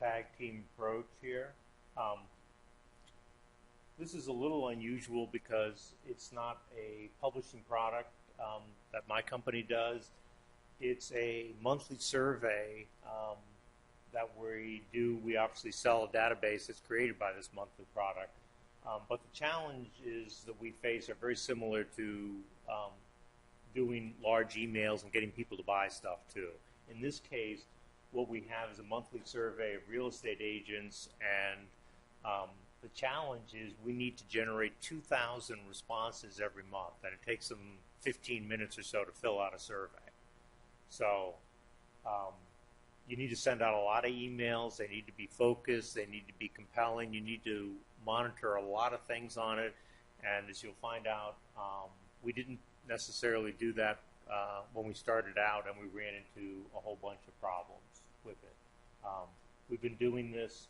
tag team approach here. This is a little unusual because it's not a publishing product that my company does. It's a monthly survey that we do. We obviously sell a database that's created by this monthly product. But the challenges that we face are very similar to doing large emails and getting people to buy stuff too. In this case, what we have is a monthly survey of real estate agents, and the challenge is we need to generate 2,000 responses every month, and it takes them 15 minutes or so to fill out a survey. So you need to send out a lot of emails. They need to be focused. They need to be compelling. You need to monitor a lot of things on it, and as you'll find out, we didn't necessarily do that when we started out, and we ran into a whole bunch of problems with it. We've been doing this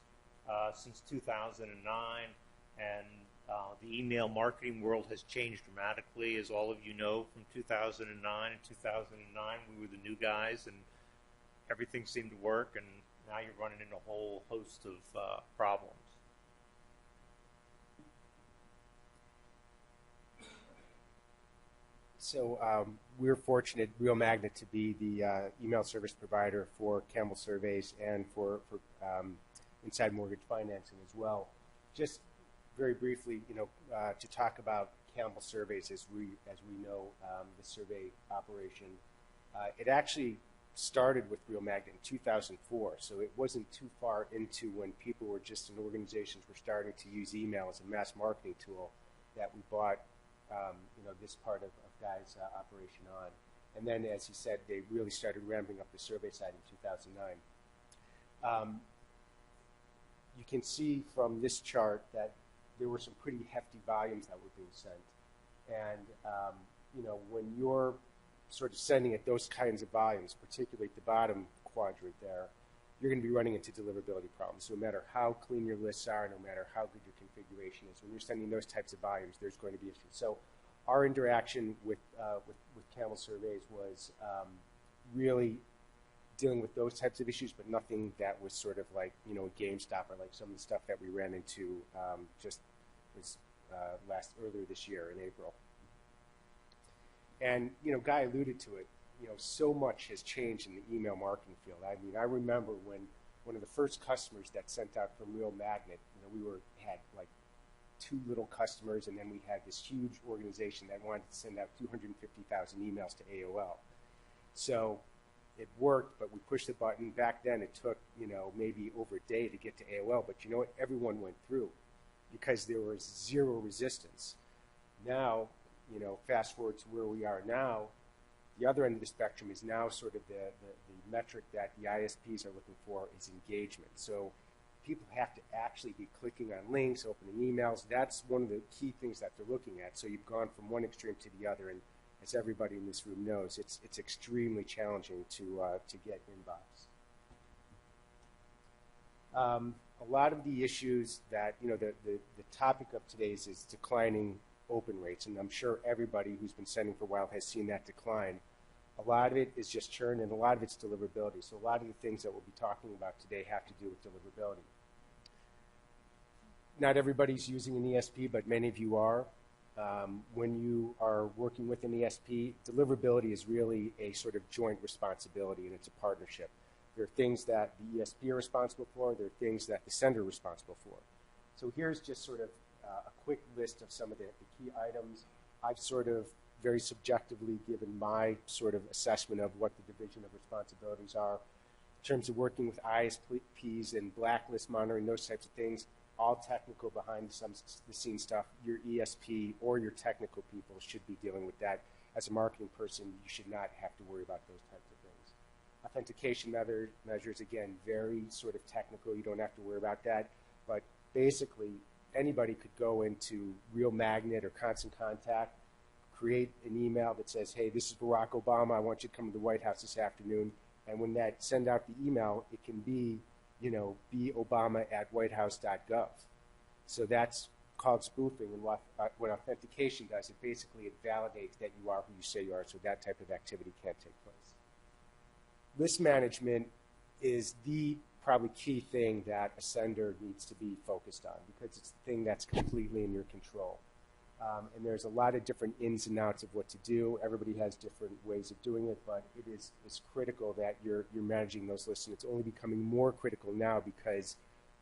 since 2009, and the email marketing world has changed dramatically, as all of you know, from 2009. In 2009, we were the new guys, and everything seemed to work, and now you're running into a whole host of problems. So we're fortunate, Real Magnet, to be the email service provider for Campbell Surveys and for Inside Mortgage Financing as well. Just very briefly, to talk about Campbell Surveys, as we know, the survey operation. It actually started with Real Magnet in 2004, so it wasn't too far into when people were just in organizations were starting to use email as a mass marketing tool that we bought this part of Guy's operation on. And then, as he said, they really started ramping up the survey side in 2009. You can see from this chart that there were some pretty hefty volumes that were being sent. And, when you're sort of sending at those kinds of volumes, particularly at the bottom quadrant there, you're going to be running into deliverability problems. No matter how clean your lists are, no matter how good your configuration is, when you're sending those types of volumes, there's going to be issues. So our interaction with Campbell Surveys was really dealing with those types of issues, but nothing that was sort of like, a game stopper, like some of the stuff that we ran into just was earlier this year in April. And, Guy alluded to it, so much has changed in the email marketing field. I mean, I remember when one of the first customers that sent out from Real Magnet, we had like 2 little customers, and then we had this huge organization that wanted to send out 250,000 emails to AOL. So it worked, but we pushed the button. Back then it took, maybe over a day to get to AOL, but you know what? Everyone went through because there was zero resistance. Now, fast forward to where we are now, the other end of the spectrum is now sort of the metric that the ISPs are looking for is engagement. So people have to actually be clicking on links, opening emails. That's one of the key things that they're looking at. So you've gone from one extreme to the other, and as everybody in this room knows, it's extremely challenging to get inbox. A lot of the issues that, the topic of today's is declining open rates, and I'm sure everybody who's been sending for a while has seen that decline. A lot of it is just churn, and a lot of it's deliverability. So a lot of the things that we'll be talking about today have to do with deliverability. Not everybody's using an ESP, but many of you are. When you are working with an ESP, deliverability is really a sort of joint responsibility, and it's a partnership. There are things that the ESP are responsible for. There are things that the sender are responsible for. So here's just sort of a quick list of some of the key items. I've sort of very subjectively given my sort of assessment of what the division of responsibilities are. In terms of working with ISPs and blacklist monitoring, those types of things, all technical behind the scenes stuff. Your ESP or your technical people should be dealing with that. As a marketing person, you should not have to worry about those types of things. Authentication measures, again, very sort of technical. You don't have to worry about that. But basically, anybody could go into Real Magnet or Constant Contact, create an email that says, hey, this is Barack Obama. I want you to come to the White House this afternoon. And when send out the email, it can be, be Obama@whitehouse.gov. So that's called spoofing. And what authentication does, it basically validates that you are who you say you are, so that type of activity can't take place. List management is the probably key thing that a sender needs to be focused on, because it's the thing that's completely in your control. And there's a lot of different ins and outs of what to do. Everybody has different ways of doing it, but it is critical that you're managing those lists, and it's only becoming more critical now because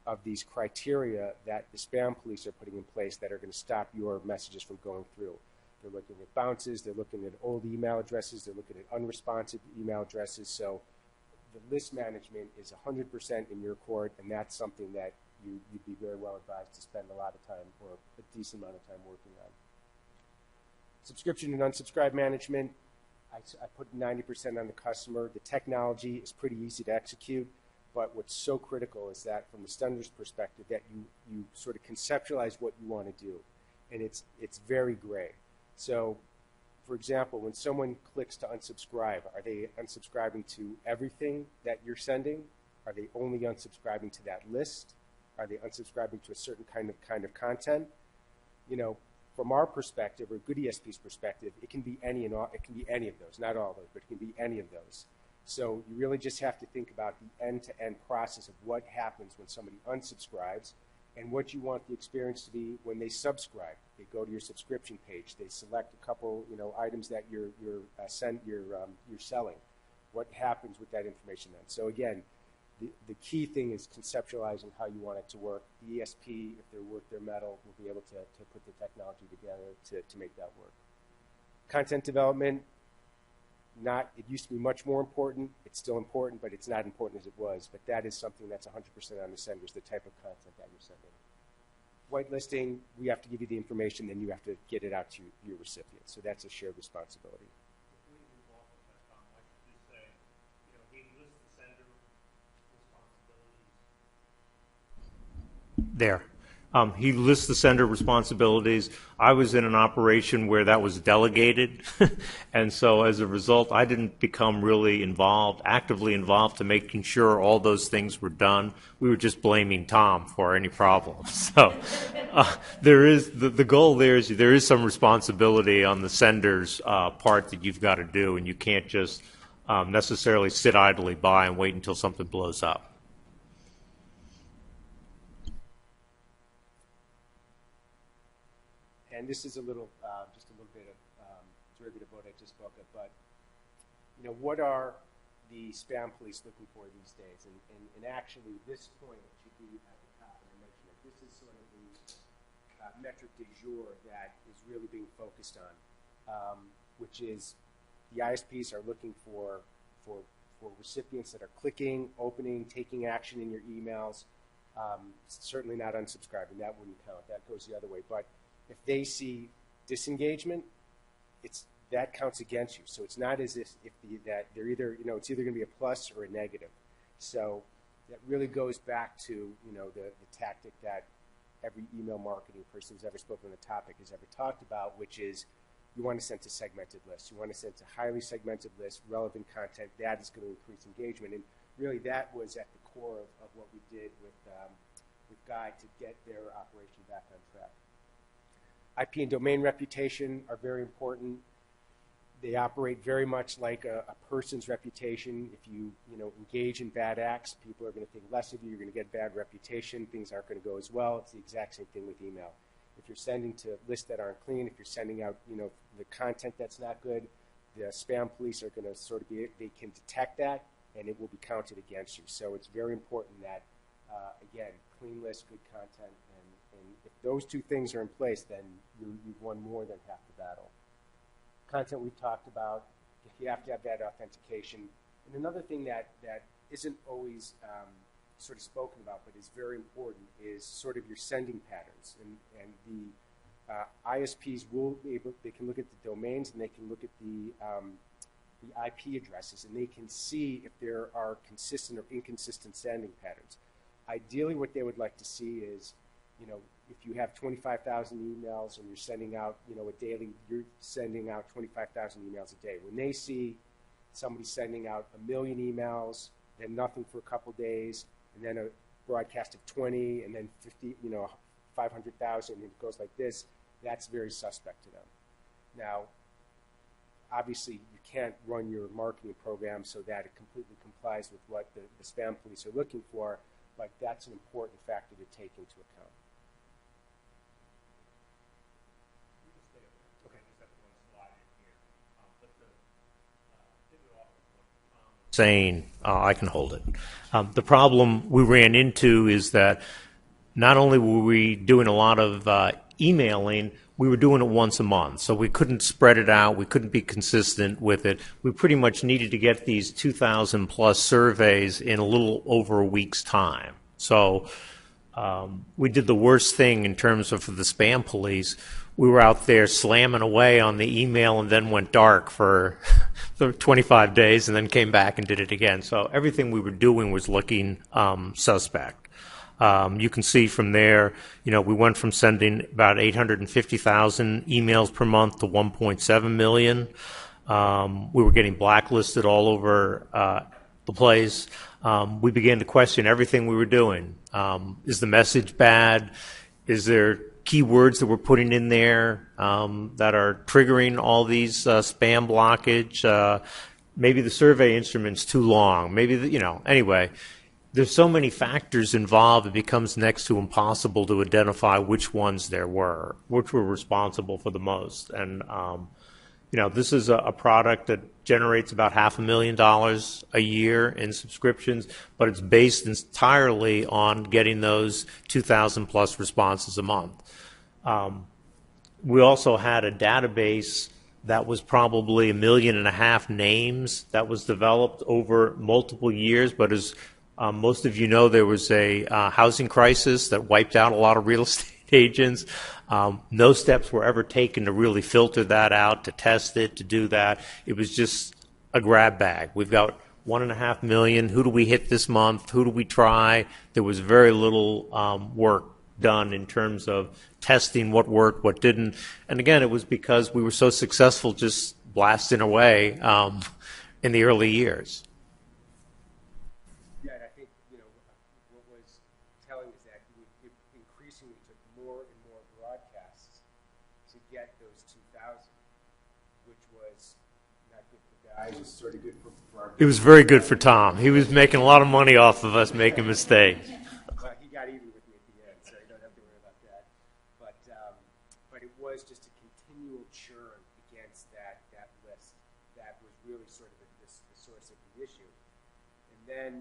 of these criteria that the spam police are putting in place that are going to stop your messages from going through. They're looking at bounces, they're looking at old email addresses, they're looking at unresponsive email addresses. So the list management is 100% in your court, and that's something that you'd be very well advised to spend a lot of time, or a decent amount of time, working on. Subscription and unsubscribe management, I put 90% on the customer. The technology is pretty easy to execute, but what's so critical is that from the sender's perspective, that you sort of conceptualize what you want to do, and it's very gray. So, for example, when someone clicks to unsubscribe, are they unsubscribing to everything that you're sending? Are they only unsubscribing to that list? Are they unsubscribing to a certain kind of content? You know, from our perspective, or good ESP's perspective, it can be any of those, not all of those, but it can be any of those. So you really just have to think about the end-to-end process of what happens when somebody unsubscribes, and what you want the experience to be when they subscribe. They go to your subscription page. They select a couple, items that you're selling. What happens with that information then? So again, the key thing is conceptualizing how you want it to work. The ESP, if they're worth their metal, will be able to put the technology together to make that work. Content development, it used to be much more important. It's still important, but it's not important as it was. But that is something that's 100% on the senders, the type of content that you're sending. Whitelisting, we have to give you the information, then you have to get it out to your recipient. So that's a shared responsibility. There. He lists the sender responsibilities. I was in an operation where that was delegated, and so as a result, I didn't become really actively involved to making sure all those things were done. We were just blaming Tom for any problems. So there is the goal there is some responsibility on the sender's part that you've got to do, and you can't just necessarily sit idly by and wait until something blows up. And this is just a little bit of derivative of what I just spoke of, but what are the spam police looking for these days? And actually, this point should be at the top, and I mentioned it. This is sort of the metric du jour that is really being focused on, which is the ISPs are looking for recipients that are clicking, opening, taking action in your emails. Certainly not unsubscribing. That wouldn't count. That goes the other way. But if they see disengagement, that counts against you. So it's not as if that they're either it's either going to be a plus or a negative. So that really goes back to the tactic that every email marketing person who's ever spoken on the topic has ever talked about, which is you want to send to segmented lists. You want to send to highly segmented lists, relevant content. That is going to increase engagement, and really that was at the core of what we did with Guy to get their operation back on track. IP and domain reputation are very important. They operate very much like a person's reputation. If you engage in bad acts, people are going to think less of you. You're going to get bad reputation. Things aren't going to go as well. It's the exact same thing with email. If you're sending to lists that aren't clean, if you're sending out the content that's not good, the spam police are going to they can detect that, and it will be counted against you. So it's very important that again, clean list, good content, and if those two things are in place, then you've won more than half the battle. Content we've talked about, you have to have that authentication. And another thing that isn't always sort of spoken about, but is very important, is sort of your sending patterns. And the ISPs they can look at the domains, and they can look at the IP addresses, and they can see if there are consistent or inconsistent sending patterns. Ideally, what they would like to see is, if you have 25,000 emails and you're sending out, you're sending out 25,000 emails a day. When they see somebody sending out 1 million emails, then nothing for a couple days, and then a broadcast of 20, and then 50, 500,000, and it goes like this, that's very suspect to them. Now, obviously, you can't run your marketing program so that it completely complies with what the spam police are looking for, but that's an important factor to take into account. Saying, I can hold it. The problem we ran into is that not only were we doing a lot of emailing, we were doing it once a month. So we couldn't spread it out. We couldn't be consistent with it. We pretty much needed to get these 2,000 plus surveys in a little over a week's time. So we did the worst thing in terms of for the spam police. We were out there slamming away on the email and then went dark for 25 days and then came back and did it again. So everything we were doing was looking suspect. You can see from there, we went from sending about 850,000 emails per month to 1.7 million. We were getting blacklisted all over the place. We began to question everything we were doing. Is the message bad? Is there keywords that we're putting in there that are triggering all these spam blockage? Maybe the survey instrument's too long. Maybe, anyway. There's so many factors involved, it becomes next to impossible to identify which ones there were, which were responsible for the most. And, this is a product that generates about $500,000 a year in subscriptions, but it's based entirely on getting those 2,000 plus responses a month. We also had a database that was probably 1.5 million names that was developed over multiple years, but as most of you know, there was a housing crisis that wiped out a lot of real estate agents. No steps were ever taken to really filter that out, to test it, to do that. It was just a grab bag. We've got 1.5 million. Who do we hit this month? Who do we try? There was very little work done in terms of testing what worked, what didn't. And again, it was because we were so successful just blasting away in the early years. Sort of good for it was very good for Tom. He was making a lot of money off of us making mistakes. Well, he got even with me at the end, so you don't have to worry about that. But it was just a continual churn against that list that was really sort of the source of the issue. And then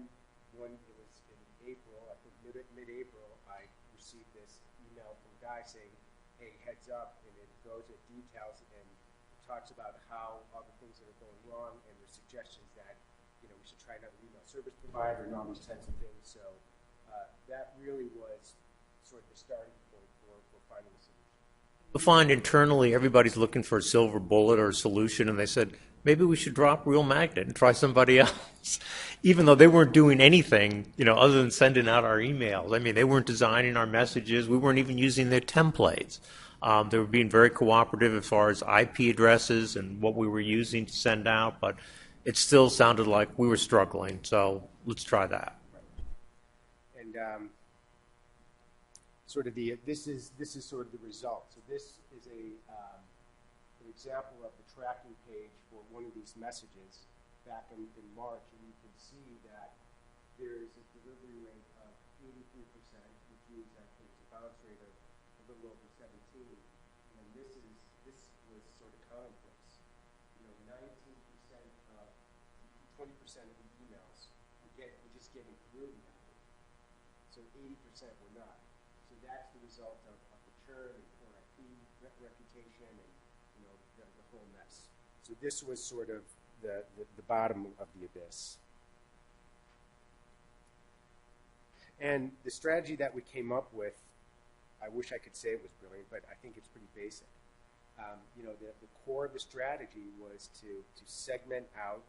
when it was in April, I think mid-April, I received this email from a guy saying, "Hey, heads up," and it goes into details and talks about how all the things that are going wrong and the suggestions that we should try another email service provider and all these types of things. So that really was sort of the starting point for finding a solution. You'll find internally everybody's looking for a silver bullet or a solution, and they said, maybe we should drop Real Magnet and try somebody else. Even though they weren't doing anything, other than sending out our emails. I mean, they weren't designing our messages. We weren't even using their templates. They were being very cooperative as far as IP addresses and what we were using to send out, but it still sounded like we were struggling. So let's try that. And sort of this is sort of the result. So this is an example of the tracking page for one of these messages back in March, and you can see that there is a delivery rate of 83%, which means that there's a bounce rate of a little over 17, and this was sort of commonplace. 19% of 20% of the emails we're just getting through now. So 80% were not. So that's the result of the churn and poor IP reputation and the whole mess. So this was sort of the bottom of the abyss. And the strategy that we came up with, I wish I could say it was brilliant, but I think it's pretty basic. The core of the strategy was to segment out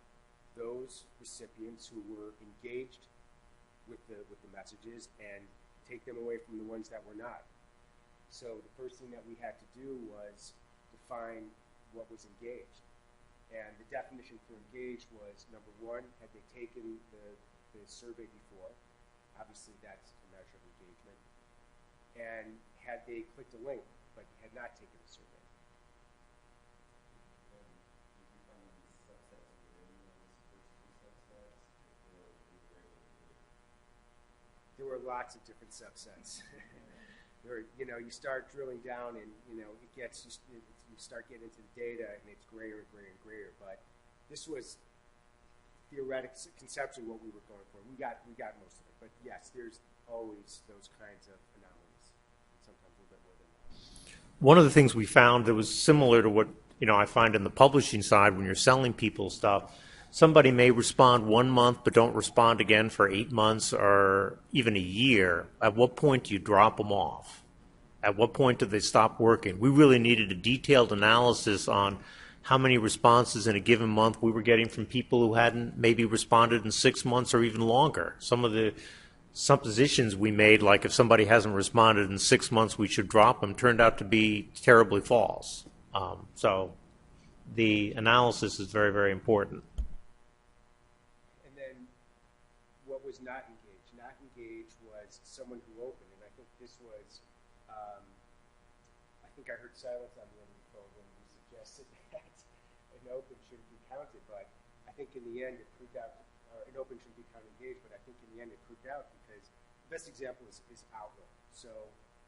those recipients who were engaged with the messages and take them away from the ones that were not. So the first thing that we had to do was define what was engaged. And the definition for engaged was, number one, had they taken the survey before? Obviously, that's a measure of engagement. And had they clicked a link but had not taken the survey? There were lots of different subsets. You start drilling down, and you start getting into the data, and it's grayer and grayer and grayer. But this was theoretic, conceptually what we were going for. We got most of it. But yes, there's always those kinds of anomalies, sometimes a little bit more than that. One of the things we found that was similar to what I find in the publishing side when you're selling people stuff. Somebody may respond 1 month but don't respond again for 8 months or even a year. At what point do you drop them off? At what point do they stop working? We really needed a detailed analysis on how many responses in a given month we were getting from people who hadn't maybe responded in 6 months or even longer. Some of the suppositions we made, like if somebody hasn't responded in 6 months, we should drop them, turned out to be terribly false. So the analysis is very, very important. Was not engaged. Not engaged was someone who opened, and I think this was, I think I heard silence on the end of the phone when we suggested that an open shouldn't be counted, but I think in the end it proved out, an open shouldn't be counted engaged, but I think in the end it proved out because the best example is Outlook. So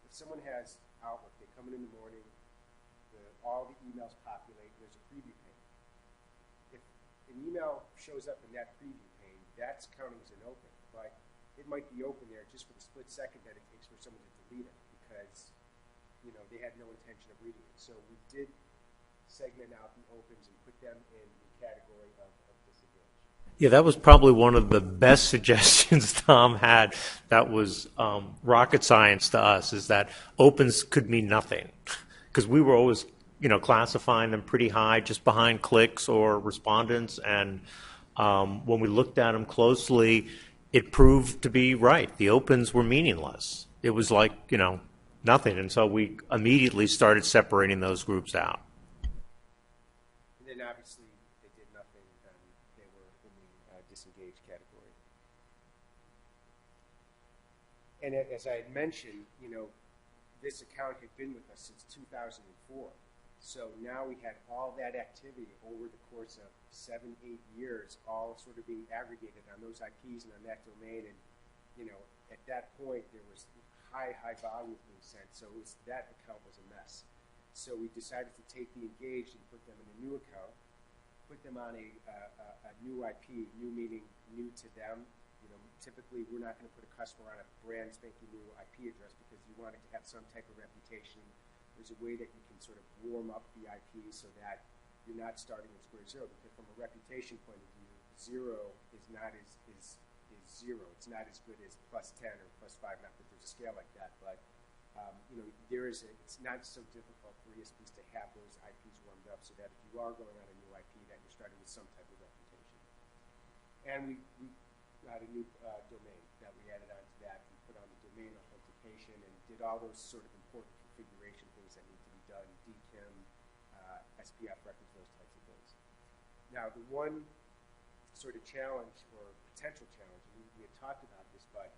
if someone has Outlook, they come in the morning, all the emails populate, and there's a preview pane. If an email shows up in that preview pane, that's counting as an open. But it might be open there just for the split second that it takes for someone to delete it because, they had no intention of reading it. So we did segment out the opens and put them in the category of disengaged. Yeah, that was probably one of the best suggestions Tom had. That was rocket science to us, is that opens could mean nothing because we were always, classifying them pretty high just behind clicks or respondents. And when we looked at them closely, it proved to be right. The opens were meaningless. It was like, nothing. And so we immediately started separating those groups out. And then obviously they did nothing, and they were in the disengaged category. And as I had mentioned, this account had been with us since 2004. So now we had all that activity over the course of 7, 8 years, all sort of being aggregated on those IPs and on that domain. And, at that point, there was high volume being sent. So that account was a mess. So we decided to take the engaged and put them in a new account, put them on a new IP, new meaning new to them. Typically, we're not going to put a customer on a brand spanking new IP address because you want it to have some type of reputation. There's a way that you can sort of warm up the IP so that you're not starting at square zero. Because from a reputation point of view, zero is not zero. It's not as good as +10 or +5. Not that there's a scale like that, but it's not so difficult for ESPs to have those IPs warmed up so that if you are going on a new IP, that you're starting with some type of reputation. And we got a new domain that we added onto that. We put on the domain authentication and did all those sort of important configuration things that need to be done, DKIM, SPF records, those types of things. Now, the one sort of challenge or potential challenge, we had talked about this, but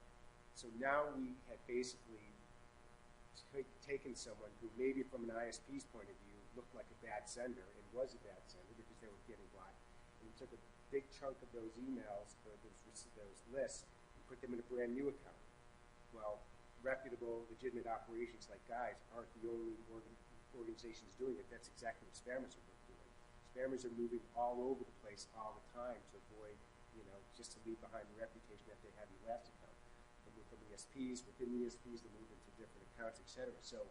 so now we had basically taken someone who maybe from an ISP's point of view looked like a bad sender and was a bad sender because they were getting blocked. And we took a big chunk of those emails or those lists and put them in a brand new account. Well, reputable, legitimate operations like Guys aren't the only organizations doing it. That's exactly what spammers are doing. Spammers are moving all over the place all the time to avoid, just to leave behind the reputation that they had in the last account. They move from ESPs, within the ESPs, they move into different accounts, etc. So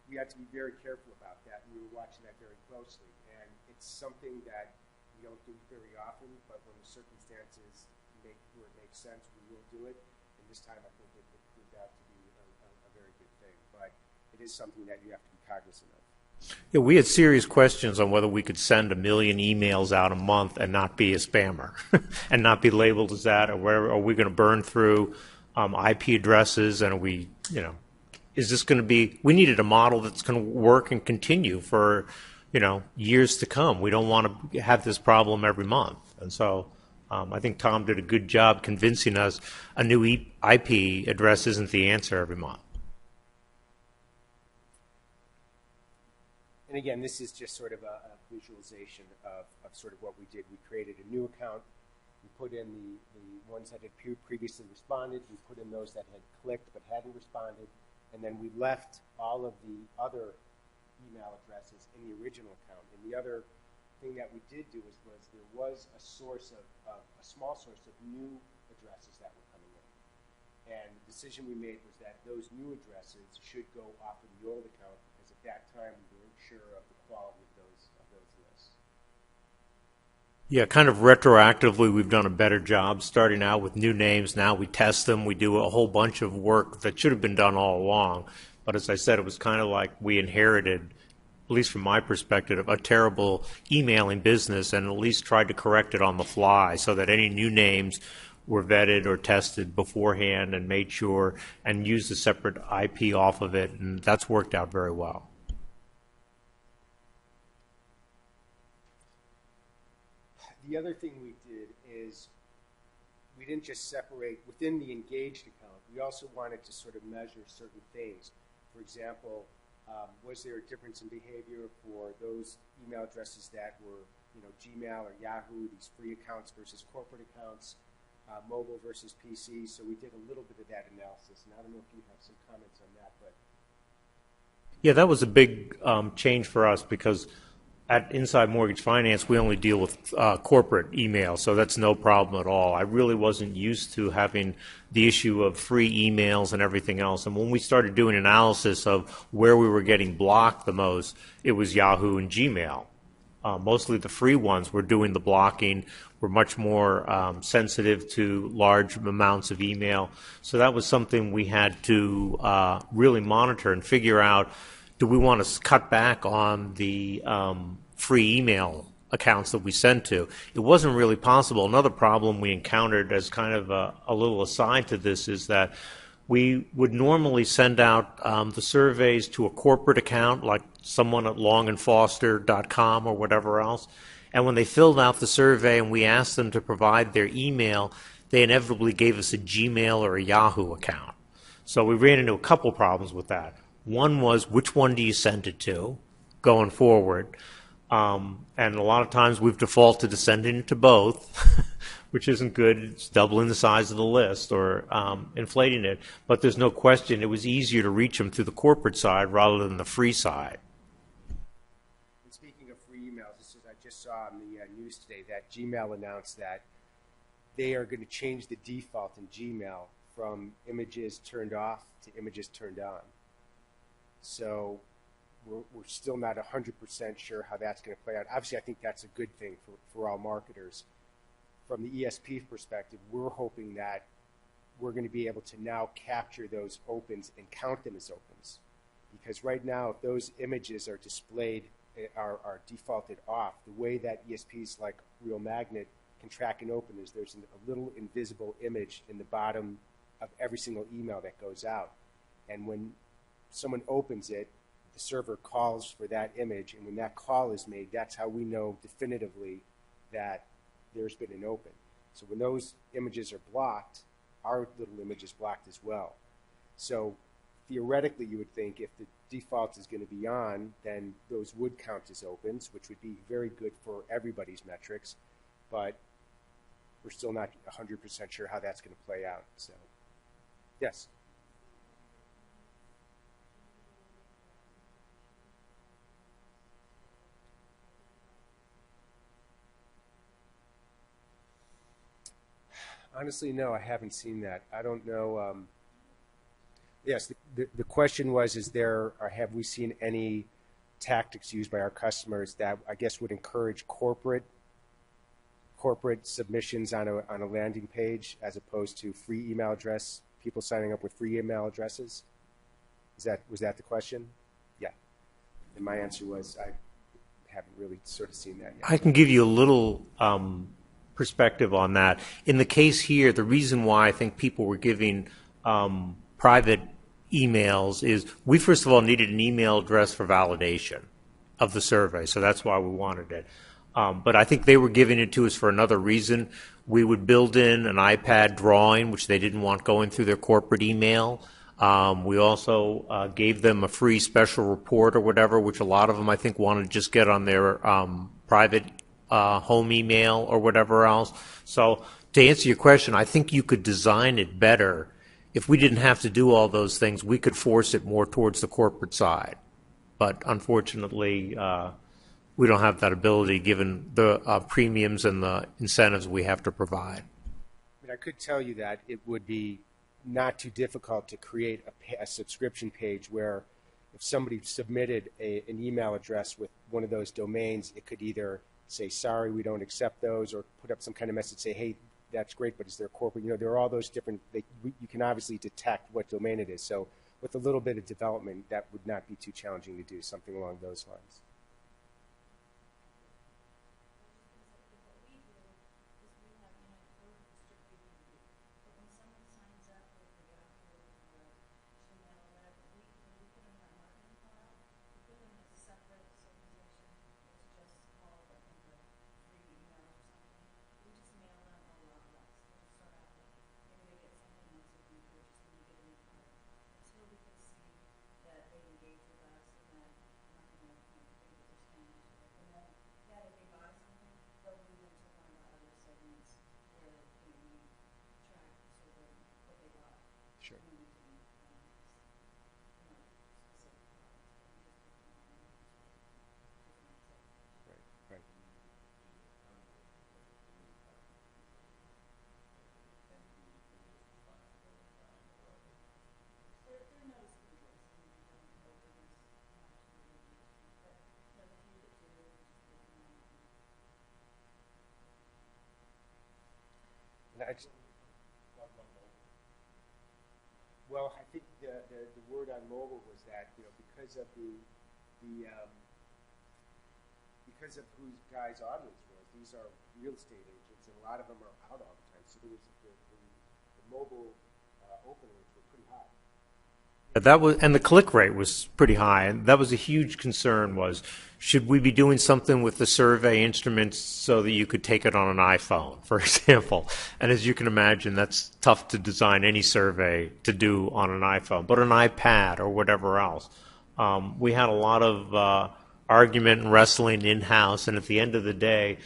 we had to be very careful about that, and we were watching that very closely. And it's something that we don't do very often, but when the circumstances where it makes sense, we will do it. And this time, I think it proved out to be a very good thing. But it is something that you have to be cognizant of. Yeah, we had serious questions on whether we could send 1 million emails out a month and not be a spammer and not be labeled as that, or where are we going to burn through IP addresses, and are we, is this going to be, we needed a model that's going to work and continue for, years to come. We don't want to have this problem every month. And so I think Tom did a good job convincing us a new IP address isn't the answer every month. And again, this is just sort of a visualization of sort of what we did. We created a new account We put in the ones that had previously responded. We put in those that had clicked but hadn't responded. And then we left all of the other email addresses in the original account. And the other thing that we did do was there was a small source of new addresses that were coming in. And the decision we made was that those new addresses should go off of the old account, because at that time we weren't sure of the quality of those lists. Yeah, kind of retroactively, we've done a better job starting out with new names. Now we test them. We do a whole bunch of work that should have been done all along. But as I said, it was kind of like we inherited, at least from my perspective, a terrible emailing business, and at least tried to correct it on the fly so that any new names were vetted or tested beforehand and made sure, and used a separate IP off of it, and that's worked out very well. The other thing we did is we didn't just separate within the engaged account. We also wanted to sort of measure certain things. For example, was there a difference in behavior for those email addresses that were, Gmail or Yahoo, these free accounts versus corporate accounts, mobile versus PC? So we did a little bit of that analysis, and I don't know if you have some comments on that, but yeah, that was a big change for us, because at Inside Mortgage Finance, we only deal with corporate email, so that's no problem at all. I really wasn't used to having the issue of free emails and everything else. And when we started doing analysis of where we were getting blocked the most, it was Yahoo and Gmail. Mostly the free ones were doing the blocking, were much more sensitive to large amounts of email. So that was something we had to really monitor and figure out, do we want to cut back on the free email accounts that we send to? It wasn't really possible. Another problem we encountered as kind of a little aside to this is that we would normally send out the surveys to a corporate account, like someone at longandfoster.com or whatever else. And when they filled out the survey and we asked them to provide their email, they inevitably gave us a Gmail or a Yahoo account. So we ran into a couple problems with that. One was, which one do you send it to going forward? And a lot of times we've defaulted to sending it to both, which isn't good. It's doubling the size of the list or inflating it. But there's no question it was easier to reach them through the corporate side rather than the free side. And speaking of free emails, I just saw on the news today that Gmail announced that they are going to change the default in Gmail from images turned off to images turned on. So we're still not 100% sure how that's going to play out. Obviously, I think that's a good thing for all marketers. From the ESP perspective, we're hoping that we're going to be able to now capture those opens and count them as opens. Because right now, if those images are displayed, are defaulted off, the way that ESPs like Real Magnet can track an open is there's a little invisible image in the bottom of every single email that goes out. And when someone opens it, the server calls for that image, and when that call is made, that's how we know definitively that there's been an open. So when those images are blocked, our little image is blocked as well. So theoretically, you would think if the default is going to be on, then those would count as opens, which would be very good for everybody's metrics, but we're still not 100% sure how that's going to play out. So, yes. Honestly, no, I haven't seen that. I don't know. Yes, the question was, have we seen any tactics used by our customers that I guess would encourage corporate submissions on a landing page as opposed to free email address, people signing up with free email addresses? Was that the question? Yeah. And my answer was I haven't really sort of seen that yet. I can give you a little perspective on that. In the case here, the reason why I think people were giving private emails is we first of all needed an email address for validation of the survey, so that's why we wanted it. But I think they were giving it to us for another reason. We would build in an iPad drawing, which they didn't want going through their corporate email. We also gave them a free special report or whatever, which a lot of them I think wanted to just get on their private home email or whatever else. So to answer your question, I think you could design it better. If we didn't have to do all those things, we could force it more towards the corporate side. But unfortunately, we don't have that ability given the premiums and the incentives we have to provide. I mean, I could tell you that it would be not too difficult to create a subscription page where if somebody submitted an email address with one of those domains, it could either say, sorry, we don't accept those, or put up some kind of message, say, hey, that's great, but is there corporate? You know, there are all those different, you can obviously detect what domain it is. So with a little bit of development, that would not be too challenging to do, something along those lines. Sure. Right, right. Well, I think the word on mobile was that, you know, because of because of who Guy's audience was, these are real estate agents, and a lot of them are out all the time. So there was the mobile open rates were pretty high. That was, and the click rate was pretty high, and that was a huge concern. Was should we be doing something with the survey instruments so that you could take it on an iPhone, for example? And as you can imagine, that's tough to design any survey to do on an iPhone, but an iPad or whatever else. We had a lot of argument and wrestling in-house, and at the end of the day,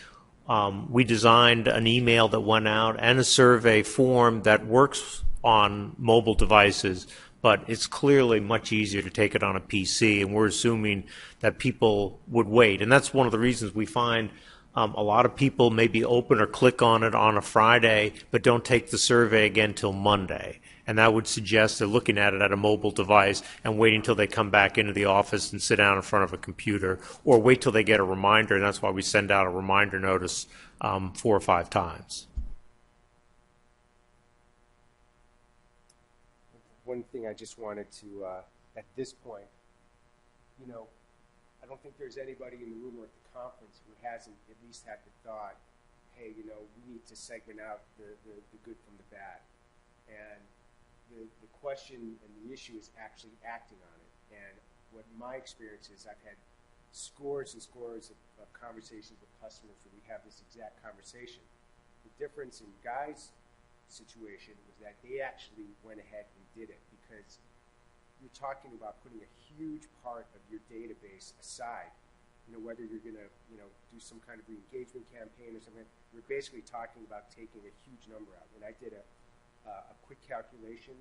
we designed an email that went out and a survey form that works on mobile devices, but it's clearly much easier to take it on a PC, and we're assuming that people would wait. And that's one of the reasons we find a lot of people maybe open or click on it on a Friday, but don't take the survey again till Monday. And that would suggest they're looking at it at a mobile device and waiting until they come back into the office and sit down in front of a computer, or wait till they get a reminder, and that's why we send out a reminder notice 4 or 5 times. One thing I just wanted to, at this point, you know, I don't think there's anybody in the room or at the conference who hasn't at least had the thought, hey, you know, we need to segment out the good from the bad. And the question and the issue is actually acting on it. And what my experience is, I've had scores and scores of conversations with customers where we have this exact conversation. The difference in Guy's situation was that they actually went ahead and did it, because you're talking about putting a huge part of your database aside. You know, whether you're going to, you know, do some kind of re-engagement campaign or something, we're basically talking about taking a huge number out. When I did a quick calculation,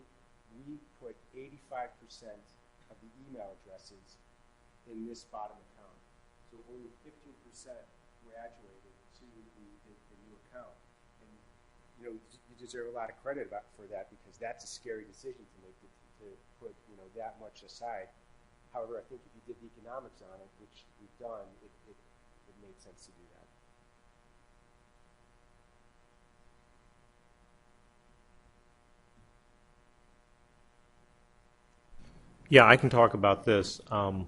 we put 85% of the email addresses in this bottom account. So only 15% graduated to the new account. And, you know, you deserve a lot of credit for that, because that's a scary decision to make, to put, you know, that much aside. However, I think if you did the economics on it, which we've done, it made sense to do that. Yeah, I can talk about this. You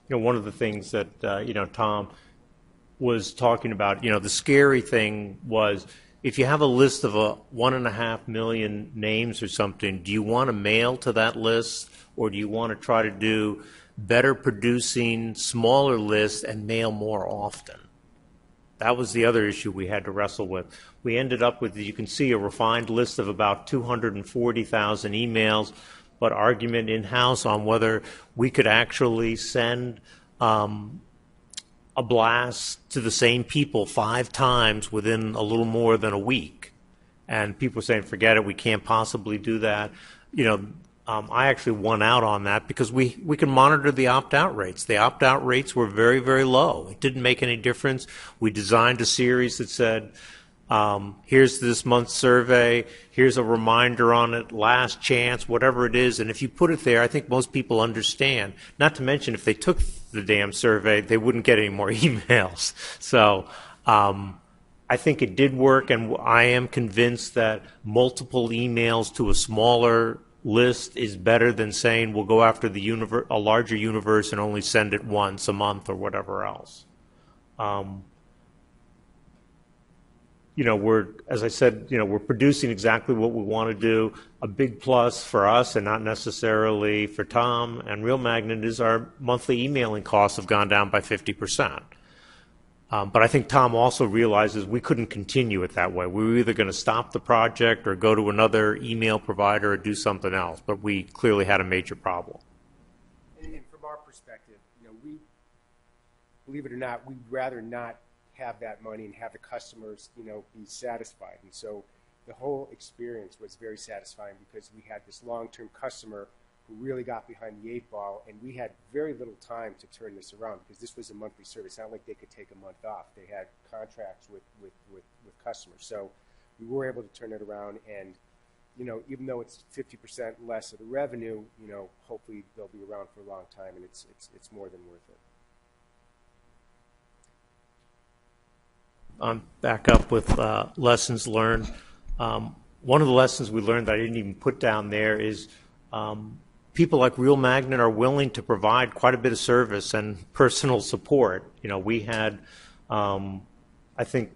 know, one of the things that, you know, Tom was talking about, you know, the scary thing was, if you have a list of 1.5 million names or something, do you want to mail to that list, or do you want to try to do better producing, smaller lists and mail more often? That was the other issue we had to wrestle with. We ended up with, you can see, a refined list of about 240,000 emails, but argument in-house on whether we could actually send a a blast to the same people 5 times within a little more than a week. And people were saying, forget it, we can't possibly do that. I actually won out on that because we can monitor the opt-out rates. The opt-out rates were very, very low. It didn't make any difference. We designed a series that said, here's this month's survey, here's a reminder on it, last chance, whatever it is. And if you put it there, I think most people understand. Not to mention, if they took the damn survey, they wouldn't get any more emails. So I think it did work, and I am convinced that multiple emails to a smaller list is better than saying we'll go after a larger universe and only send it once a month or whatever else. As I said, we're producing exactly what we want to do. A big plus for us, and not necessarily for Tom and Real Magnet, is our monthly emailing costs have gone down by 50%. But I think Tom also realizes we couldn't continue it that way. We were either going to stop the project or go to another email provider or do something else. But we clearly had a major problem. And from our perspective, we, believe it or not, we'd rather not have that money and have the customers, be satisfied. And so the whole experience was very satisfying because we had this long-term customer who really got behind the 8 ball, and we had very little time to turn this around because this was a monthly service. It's not like they could take a month off. They had contracts with customers. So we were able to turn it around, and even though it's 50% less of the revenue, hopefully they'll be around for a long time, and it's more than worth it. Back up with lessons learned. One of the lessons we learned that I didn't even put down there is people like Real Magnet are willing to provide quite a bit of service and personal support. We had, I think,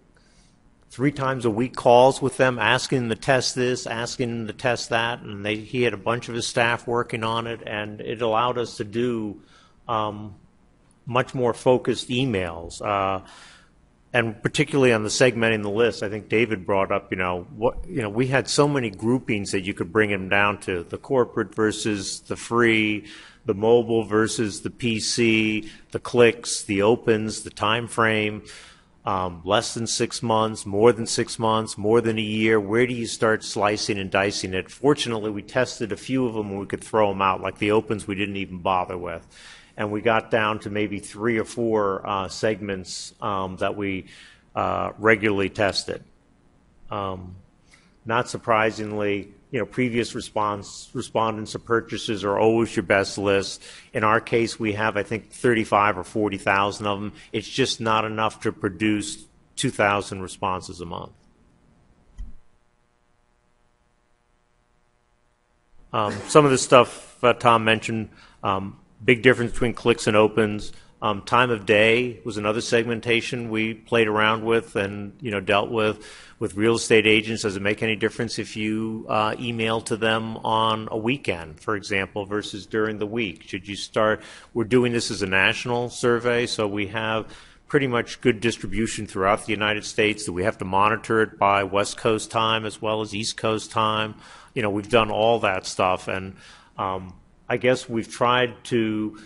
3 times a week calls with them, asking them to test this, asking them to test that, and he had a bunch of his staff working on it, and it allowed us to do much more focused emails. And particularly on the segmenting the list, I think David brought up, we had so many groupings that you could bring them down to: the corporate versus the free, the mobile versus the PC, the clicks, the opens, the time frame, less than 6 months, more than 6 months, more than a year. Where do you start slicing and dicing it? Fortunately, we tested a few of them and we could throw them out, like the opens we didn't even bother with. And we got down to maybe 3 or 4 segments that we regularly tested. Not surprisingly, previous respondents or purchases are always your best list. In our case, we have, I think, 35 or 40,000 of them. It's just not enough to produce 2,000 responses a month. Some of the stuff Tom mentioned. Big difference between clicks and opens. Time of day was another segmentation we played around with and dealt with real estate agents. Does it make any difference if you email to them on a weekend, for example, versus during the week? Should you start? We're doing this as a national survey, so we have pretty much good distribution throughout the United States. That we have to monitor it by West Coast time as well as East Coast time. We've done all that stuff, and I guess we've tried to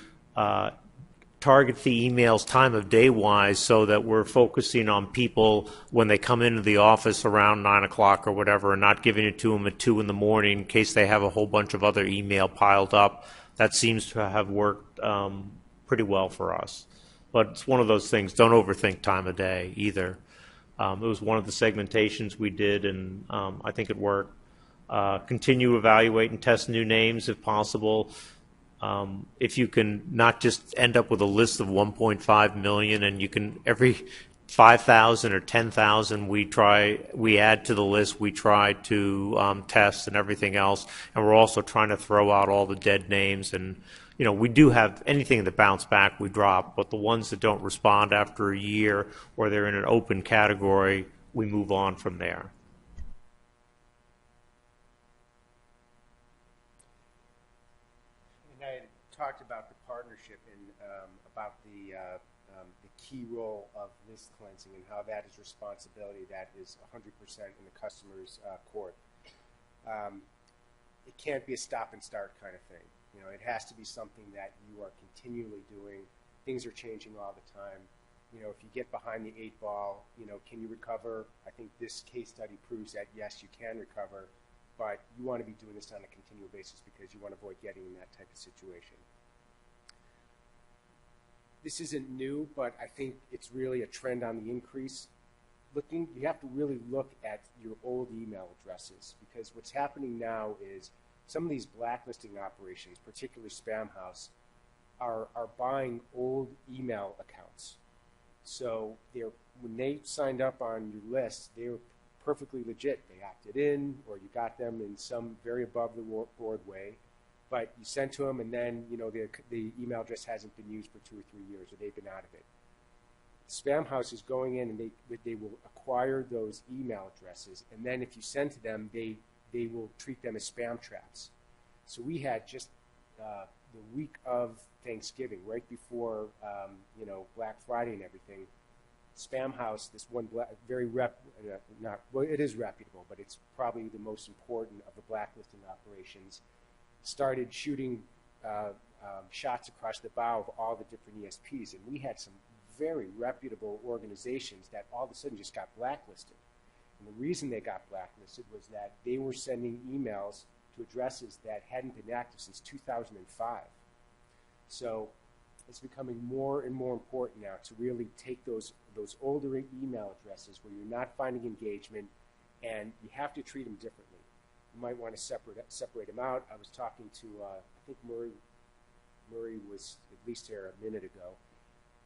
target the emails time of day wise so that we're focusing on people when they come into the office around 9 o'clock or whatever, and not giving it to them at 2 in the morning in case they have a whole bunch of other email piled up. That seems to have worked pretty well for us. But it's one of those things. Don't overthink time of day either. It was one of the segmentations we did, and I think it worked. Continue to evaluate and test new names if possible. If you can not just end up with a list of 1.5 million, and you can every 5,000 or 10,000 we add to the list, we try to test and everything else. And we're also trying to throw out all the dead names. And we do have anything that bounce back, we drop. But the ones that don't respond after a year or they're in an open category, we move on from there. Talked about the partnership and about the key role of list cleansing and how that is responsibility that is 100% in the customer's court. It can't be a stop and start kind of thing. It has to be something that you are continually doing. Things are changing all the time. if you get behind the 8 ball, can you recover? I think this case study proves that yes, you can recover, but you want to be doing this on a continual basis because you want to avoid getting in that type of situation. This isn't new, but I think it's really a trend on the increase. You have to really look at your old email addresses, because what's happening now is some of these blacklisting operations, particularly Spamhaus, are buying old email accounts. So when they signed up on your list, they were perfectly legit. They opted in, or you got them in some very above the board way, but you sent to them, and then the email address hasn't been used for 2 or 3 years, or they've been out of it. Spamhaus is going in, and they will acquire those email addresses, and then if you send to them, they will treat them as spam traps. So we had just the week of Thanksgiving, right before Black Friday and everything, Spamhaus, this one it is reputable, but it's probably the most important of the blacklisting operations, started shooting shots across the bow of all the different ESPs, and we had some very reputable organizations that all of a sudden just got blacklisted. And the reason they got blacklisted was that they were sending emails to addresses that hadn't been active since 2005. So it's becoming more and more important now to really take those older email addresses where you're not finding engagement, and you have to treat them differently. You might want to separate them out. I was talking to, I think Murray was at least here a minute ago.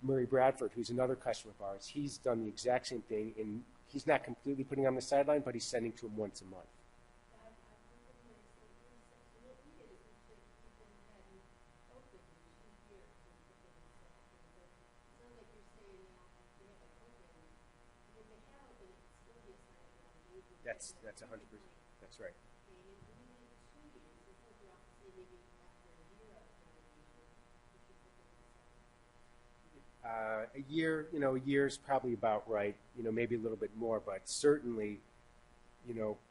Murray Bradford, who's another customer of ours, he's done the exact same thing, and he's not completely putting on the sideline, but he's sending to him once a month. That's 100%. That's right. A year, a year is probably about right. Maybe a little bit more, but certainly,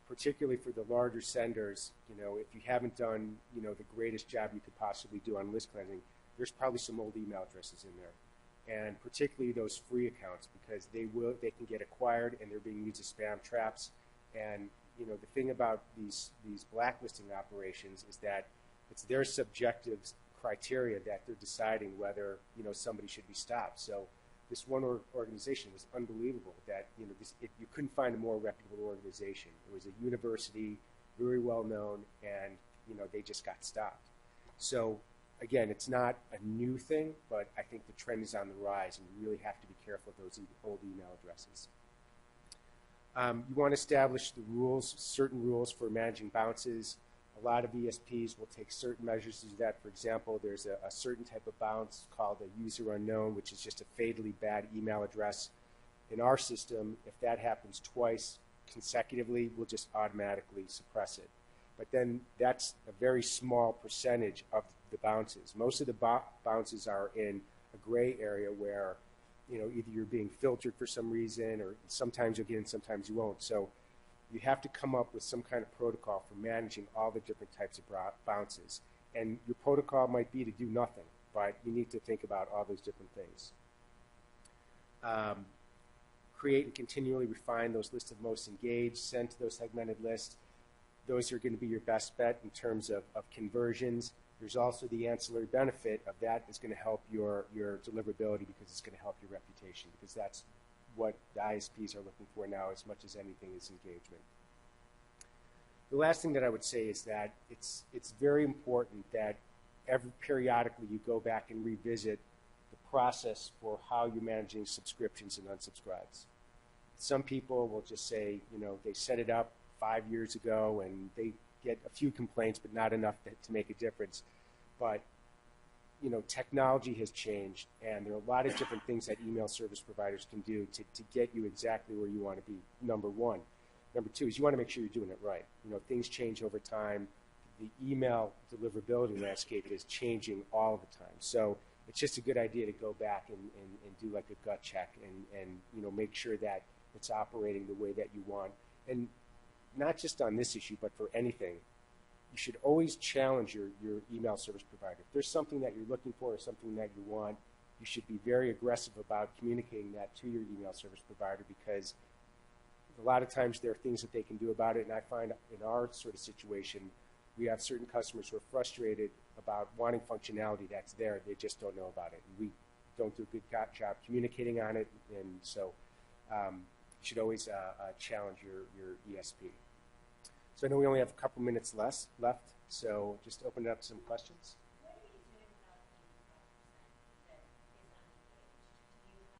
particularly for the larger senders, if you haven't done, the greatest job you could possibly do on list cleansing, there's probably some old email addresses in there, and particularly those free accounts, because they can get acquired and they're being used as spam traps. And the thing about these blacklisting operations is that it's their subjective criteria that they're deciding whether somebody should be stopped. So this one organization was unbelievable that you couldn't find a more reputable organization. It was a university, very well known, and they just got stopped. So again, it's not a new thing, but I think the trend is on the rise, and you really have to be careful of those old email addresses. You want to establish the rules, certain rules for managing bounces. A lot of ESPs will take certain measures to do that. For example, there's a certain type of bounce called a user unknown, which is just a fatally bad email address. In our system, if that happens twice consecutively, we'll just automatically suppress it. But then that's a very small percentage of the bounces. Most of the bounces are in a gray area where either you're being filtered for some reason, or sometimes you'll get in, sometimes you won't. So you have to come up with some kind of protocol for managing all the different types of bounces. And your protocol might be to do nothing, but you need to think about all those different things. Create and continually refine those lists of most engaged, send to those segmented lists. Those are going to be your best bet in terms of conversions. There's also the ancillary benefit of that is going to help your deliverability, because it's going to help your reputation, because that's what the ISPs are looking for now as much as anything is engagement. The last thing that I would say is that it's very important that periodically you go back and revisit the process for how you're managing subscriptions and unsubscribes. Some people will just say, they set it up 5 years ago and they get a few complaints, but not enough to make a difference. But technology has changed, and there are a lot of different things that email service providers can do to get you exactly where you want to be, number one. Number two is you want to make sure you're doing it right. Things change over time. The email deliverability landscape is changing all the time. So it's just a good idea to go back and do like a gut check and make sure that it's operating the way that you want. And not just on this issue, but for anything. You should always challenge your email service provider. If there's something that you're looking for or something that you want, you should be very aggressive about communicating that to your email service provider, because a lot of times there are things that they can do about it. And I find in our sort of situation, we have certain customers who are frustrated about wanting functionality that's there. They just don't know about it. And we don't do a good job communicating on it. And so you should always challenge your ESP. So I know we only have a couple minutes left, so just open it up to some questions.